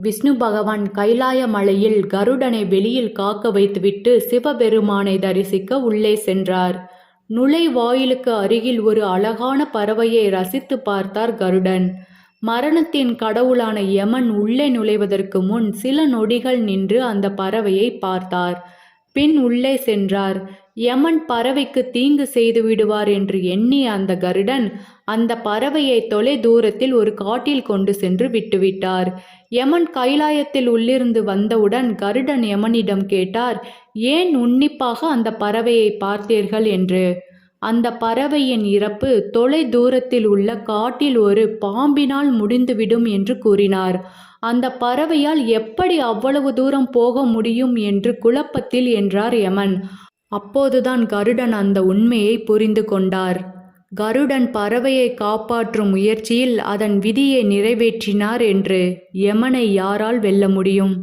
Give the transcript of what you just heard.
விஷ்ணு பகவான் கைலாய மலையில் கருடனை வெளியில் காக்க வைத்துவிட்டு சிவபெருமானை தரிசிக்க உள்ளே சென்றார். நுழைவாயிலுக்கு அருகில் ஒரு அழகான பறவையை ரசித்து பார்த்தார் கருடன். மரணத்தின் கடவுளான யமன் உள்ளே நுழைவதற்கு முன் சில நொடிகள் நின்று அந்த பறவையை பார்த்தார். பின் உள்ளே சென்றார். யமன் பறவைக்கு தீங்கு செய்து விடுவார் என்று எண்ணிய அந்த கருடன் அந்த பறவையை தொலை தூரத்தில் ஒரு காட்டில் கொண்டு சென்று விட்டுவிட்டார். யமன் கைலாயத்தில் உள்ளிருந்து வந்தவுடன் கருடன் யமனிடம் கேட்டார், ஏன் உன்னிப்பாக அந்த பறவையை பார்த்தீர்கள் என்று. அந்த பறவையின் இறப்பு தொலை தூரத்தில் உள்ள காட்டில் ஒரு பாம்பினால் முடிந்துவிடும் என்று கூறினார். அந்த பறவையால் எப்படி அவ்வளவு தூரம் போக முடியும் என்று குழப்பத்தில் என்றார் யமன். அப்போதுதான் கருடன் அந்த உண்மையை புரிந்து கொண்டார். கருடன் பறவையை காப்பாற்றும் முயற்சியில் அதன் விதியை நிறைவேற்றினார் என்று யமனை யாரால் வெல்ல முடியும்?